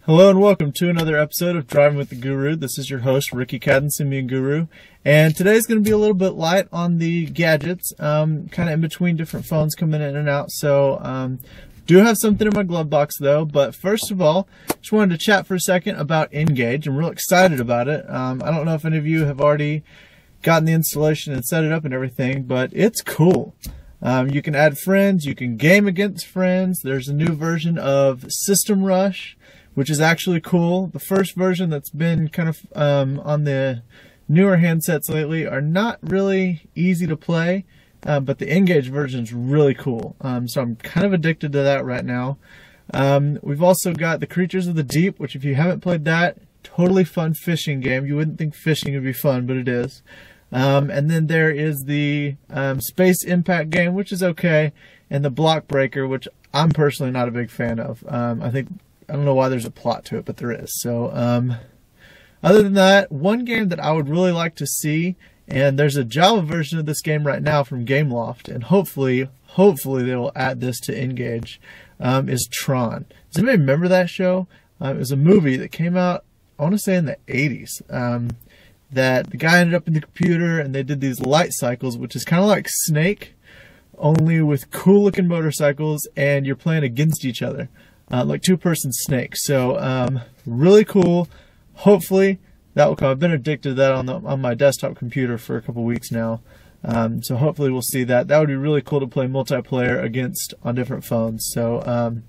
Hello and welcome to another episode of Driving with the Guru. This is your host, Ricky Cadden, Simian Guru. And today's going to be a little bit light on the gadgets, kind of in between different phones coming in and out. So, do have something in my glove box though. But first of all, just wanted to chat for a second about Ngage. I'm real excited about it. I don't know if any of you have already gotten the installation and set it up and everything, but it's cool. You can add friends, you can game against friends. There's a new version of System Rush, which is actually cool. The first version that's been kind of on the newer handsets lately are not really easy to play, but the Ngage version is really cool. So I'm kind of addicted to that right now. We've also got the Creatures of the Deep, which if you haven't played that, totally fun fishing game. You wouldn't think fishing would be fun, but it is. And then there is the Space Impact game, which is okay, and the Block Breaker, which I'm personally not a big fan of. I don't know why there's a plot to it, but there is. So, other than that, one game that I would really like to see, and there's a Java version of this game right now from Gameloft, and hopefully they will add this to Ngage, is Tron. Does anybody remember that show? It was a movie that came out, I want to say in the 80s, that the guy ended up in the computer, and they did these light cycles, which is kind of like Snake, only with cool looking motorcycles, and you're playing against each other. Like two-person Snake. So really cool. Hopefully that will come. I've been addicted to that on my desktop computer for a couple weeks now. So hopefully we'll see that. That would be really cool to play multiplayer against on different phones. So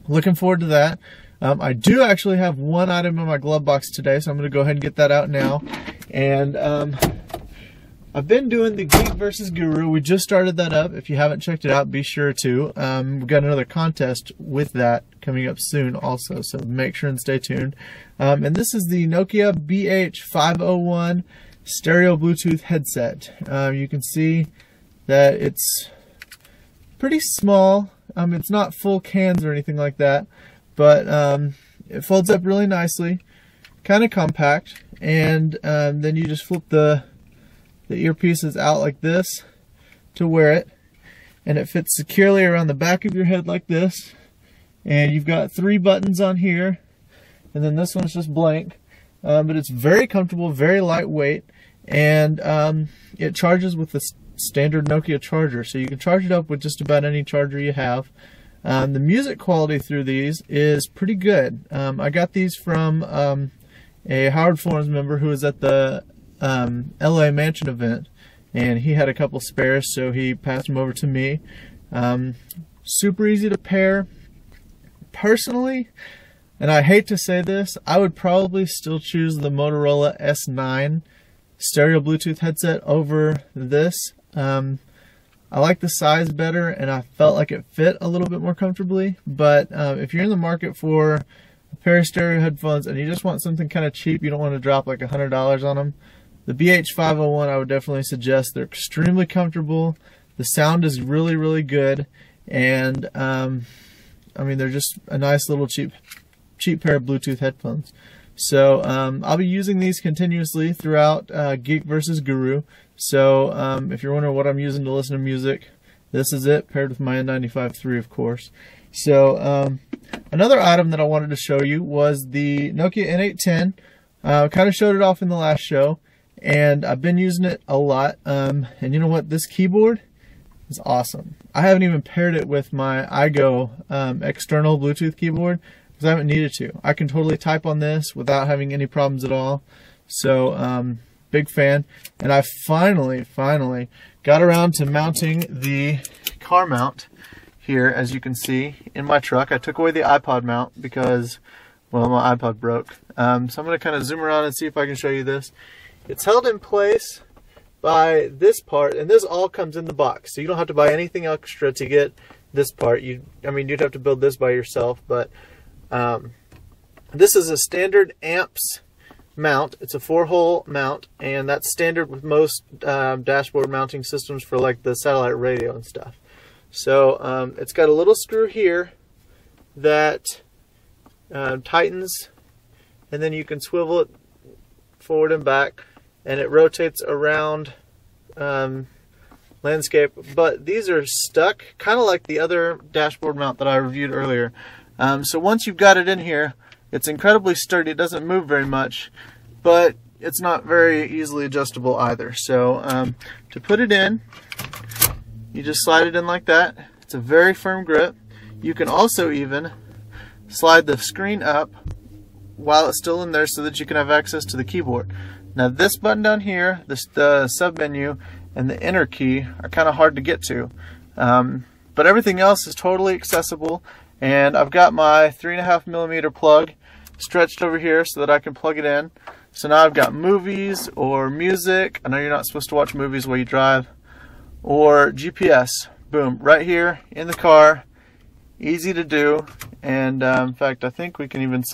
looking forward to that. I do actually have one item in my glove box today, so I'm going to go ahead and get that out now. And I've been doing the Geek versus Guru. We just started that up. If you haven't checked it out, be sure to. We've got another contest with that coming up soon also, so make sure and stay tuned. And this is the Nokia NH-501 stereo Bluetooth headset. You can see that it's pretty small. It's not full cans or anything like that, but it folds up really nicely, kind of compact, and then you just flip the earpiece is out like this to wear it, and it fits securely around the back of your head like this. And you've got 3 buttons on here, and then this one's just blank, but it's very comfortable, very lightweight, and it charges with the standard Nokia charger, so you can charge it up with just about any charger you have. The music quality through these is pretty good. I got these from a Howard Forums member who was at the LA Mansion event, and he had a couple spares, so he passed them over to me. Super easy to pair. Personally, and I hate to say this, I would probably still choose the Motorola S9 stereo Bluetooth headset over this. I like the size better, and I felt like it fit a little bit more comfortably, but if you're in the market for a pair of stereo headphones and you just want something kind of cheap, you don't want to drop like $100 on them, the NH-501 I would definitely suggest. They're extremely comfortable. The sound is really, really good, and I mean, they're just a nice little cheap pair of Bluetooth headphones. So I'll be using these continuously throughout Geek versus Guru. So if you're wondering what I'm using to listen to music, this is it, paired with my N95 of course. So another item that I wanted to show you was the Nokia N810. Kind of showed it off in the last show, and I've been using it a lot. And you know what? This keyboard is awesome. I haven't even paired it with my iGo external Bluetooth keyboard because I haven't needed to. I can totally type on this without having any problems at all. So big fan. And I finally got around to mounting the car mount here, as you can see in my truck. I took away the iPod mount because, well, my iPod broke. So I'm going to kind of zoom around and see if I can show you this. It's held in place by this part, and this all comes in the box, so you don't have to buy anything extra to get this part. I mean, you'd have to build this by yourself, but this is a standard amps mount. It's a 4-hole mount, and that's standard with most dashboard mounting systems for like the satellite radio and stuff. So it's got a little screw here that tightens, and then you can swivel it forward and back, and it rotates around landscape. But these are stuck, kind of like the other dashboard mount that I reviewed earlier. So once you've got it in here, It's incredibly sturdy. It doesn't move very much, but it's not very easily adjustable either. So to put it in, you just slide it in like that. It's a very firm grip. You can also even slide the screen up while it's still in there so that you can have access to the keyboard. Now this button down here, the sub menu and the enter key are kind of hard to get to, but everything else is totally accessible. And I've got my 3.5mm plug stretched over here so that I can plug it in. So now I've got movies or music. I know you're not supposed to watch movies while you drive. Or GPS. Boom, right here in the car. Easy to do. And in fact, I think we can even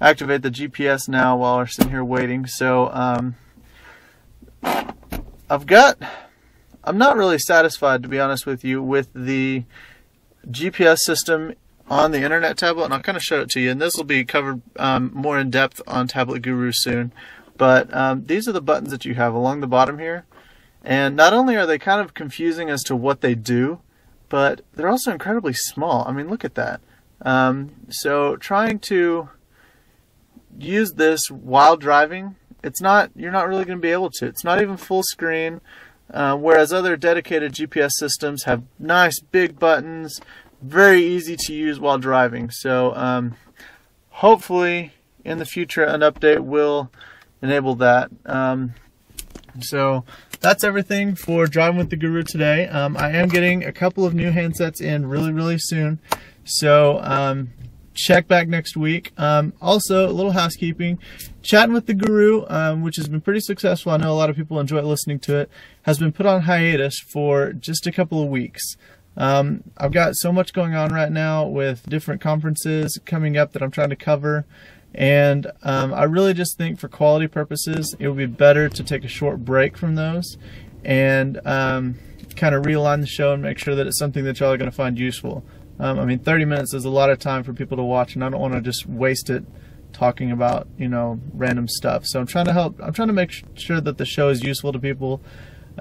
activate the GPS now while we're sitting here waiting. So I'm not really satisfied, to be honest with you, with the GPS system on the Internet Tablet, and I'll kind of show it to you, and this will be covered more in depth on Tablet Guru soon. But these are the buttons that you have along the bottom here, and not only are they kind of confusing as to what they do, but they're also incredibly small. I mean, look at that. So trying to use this while driving, you're not really going to be able to. It's not even full screen. Whereas other dedicated GPS systems have nice big buttons, very easy to use while driving. So hopefully in the future an update will enable that. So that's everything for Driving with the Guru today. I am getting a couple of new handsets in really soon. So check back next week. Also, a little housekeeping. Chatting with the Guru, which has been pretty successful. I know a lot of people enjoy listening to it. Has been put on hiatus for just a couple of weeks. I've got so much going on right now with different conferences coming up that I'm trying to cover. And I really just think for quality purposes, it would be better to take a short break from those and kind of realign the show and make sure that it's something that y'all are going to find useful. I mean, 30 minutes is a lot of time for people to watch, and I don't want to just waste it talking about, random stuff. So I'm trying to make sure that the show is useful to people.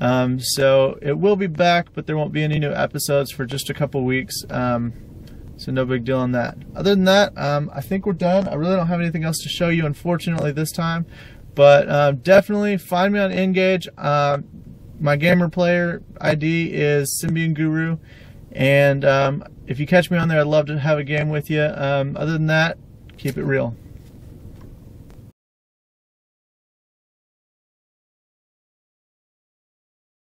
So it will be back, but there won't be any new episodes for just a couple weeks. So no big deal on that. Other than that, I think we're done. I really don't have anything else to show you, unfortunately, this time. But definitely find me on Ngage. My gamer player ID is Symbian Guru. And if you catch me on there, I'd love to have a game with you. Other than that, keep it real.